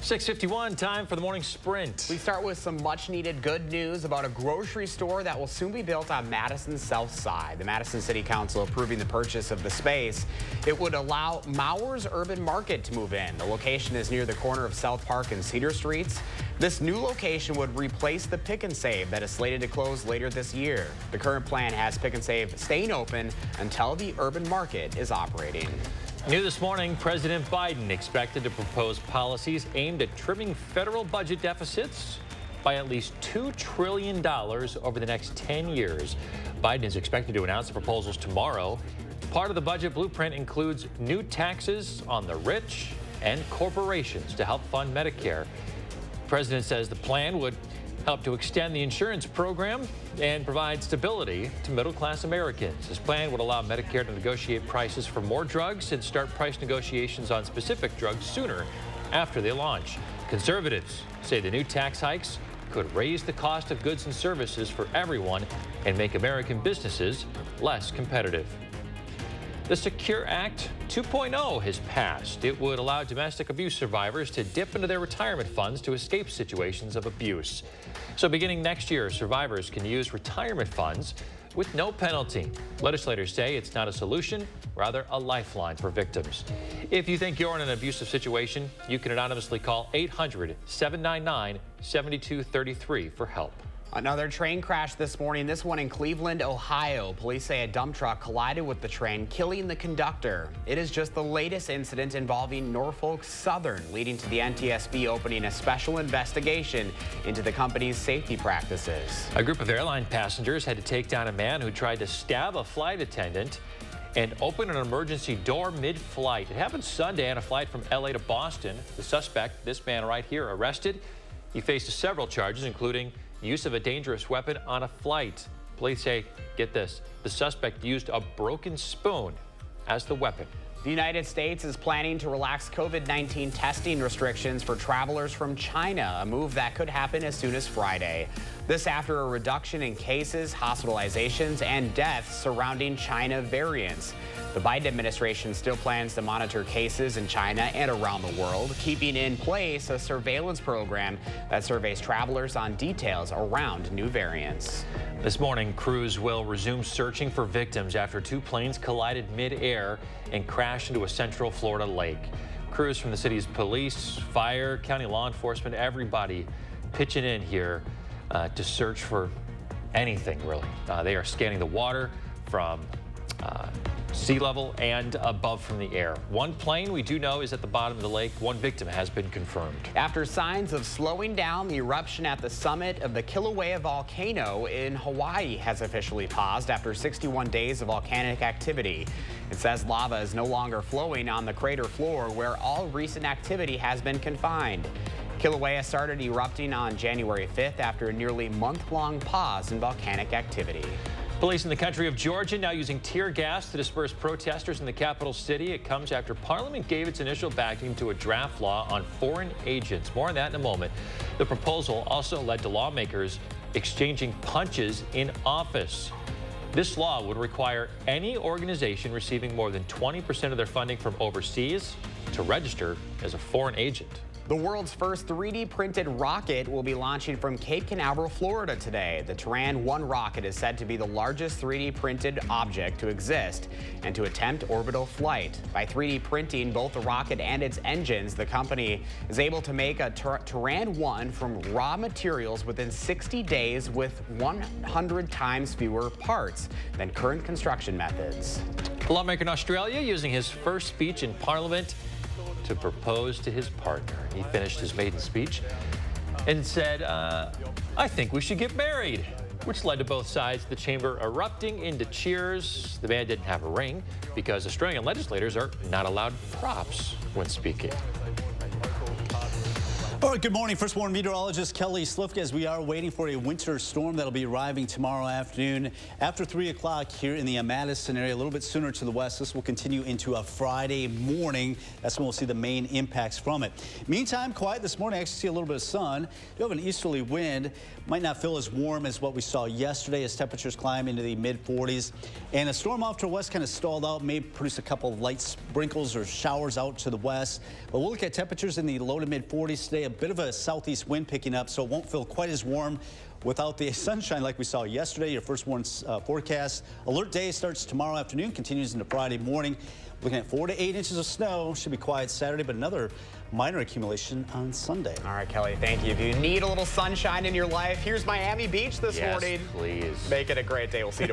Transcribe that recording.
6:51, time for the morning sprint. We start with some much needed good news about a grocery store that will soon be built on Madison's south side. The Madison City Council approving the purchase of the space. It would allow Mauer's Urban Market to move in. The location is near the corner of South Park and Cedar Streets. This new location would replace the Pick and Save that is slated to close later this year. The current plan has Pick and Save staying open until the Urban Market is operating. New this morning, President Biden expected to propose policies aimed at trimming federal budget deficits by at least $2 trillion over the next 10 years. Biden is expected to announce the proposals tomorrow. Part of the budget blueprint includes new taxes on the rich and corporations to help fund Medicare. The president says the plan would help to extend the insurance program and provide stability to middle-class Americans. This plan would allow Medicare to negotiate prices for more drugs and start price negotiations on specific drugs sooner after they launch. Conservatives say the new tax hikes could raise the cost of goods and services for everyone and make American businesses less competitive. The Secure Act 2.0 has passed. It would allow domestic abuse survivors to dip into their retirement funds to escape situations of abuse. So beginning next year, survivors can use retirement funds with no penalty. Legislators say it's not a solution, rather a lifeline for victims. If you think you're in an abusive situation, you can anonymously call 800-799-7233 for help. Another train crash this morning, this one in Cleveland, Ohio. Police say a dump truck collided with the train, killing the conductor. It is just the latest incident involving Norfolk Southern, leading to the NTSB opening a special investigation into the company's safety practices. A group of airline passengers had to take down a man who tried to stab a flight attendant and open an emergency door mid-flight. It happened Sunday on a flight from LA to Boston. The suspect, this man right here, arrested. He faced several charges, including use of a dangerous weapon on a flight. Police say, get this, the suspect used a broken spoon as the weapon. The United States is planning to relax COVID-19 testing restrictions for travelers from China, a move that could happen as soon as Friday. This after a reduction in cases, hospitalizations, and deaths surrounding China variants. The Biden administration still plans to monitor cases in China and around the world, keeping in place a surveillance program that surveys travelers on details around new variants. This morning, crews will resume searching for victims after two planes collided mid-air and crashed into a central Florida lake. Crews from the city's police, fire, county law enforcement, everybody pitching in here to search for anything, really. They are scanning the water from sea level and above from the air. One plane we do know is at the bottom of the lake. One victim has been confirmed. After signs of slowing down, the eruption at the summit of the Kilauea volcano in Hawaii has officially paused after 61 days of volcanic activity. It says lava is no longer flowing on the crater floor where all recent activity has been confined. Kilauea started erupting on January 5th after a nearly month-long pause in volcanic activity. Police in the country of Georgia now using tear gas to disperse protesters in the capital city. It comes after Parliament gave its initial backing to a draft law on foreign agents. More on that in a moment. The proposal also led to lawmakers exchanging punches in office. This law would require any organization receiving more than 20% of their funding from overseas to register as a foreign agent. The world's first 3D printed rocket will be launching from Cape Canaveral, Florida today. The Terran 1 rocket is said to be the largest 3D printed object to exist and to attempt orbital flight. By 3D printing both the rocket and its engines, the company is able to make a Terran 1 from raw materials within 60 days with 100 times fewer parts than current construction methods. A lawmaker in Australia using his first speech in Parliament to propose to his partner. He finished his maiden speech and said, I think we should get married, which led to both sides of the chamber erupting into cheers. The man didn't have a ring because Australian legislators are not allowed props when speaking. All right, good morning. First warn meteorologist Kelly Slifka as we are waiting for a winter storm that'll be arriving tomorrow afternoon after 3 o'clock here in the Madison area, a little bit sooner to the west. This will continue into a Friday morning. That's when we'll see the main impacts from it. Meantime, quiet this morning. I actually see a little bit of sun. You have an easterly wind. Might not feel as warm as what we saw yesterday as temperatures climb into the mid 40s. And a storm off to the west kind of stalled out, may produce a couple of light sprinkles or showers out to the west. But we'll look at temperatures in the low to mid 40s today. A bit of a southeast wind picking up, so it won't feel quite as warm without the sunshine like we saw yesterday. Your first warn forecast. Alert day starts tomorrow afternoon, continues into Friday morning. Looking at 4 to 8 inches of snow. Should be quiet Saturday, but another minor accumulation on Sunday. All right, Kelly, thank you. If you need a little sunshine in your life, here's Miami Beach this morning. Please. Make it a great day. We'll see you tomorrow.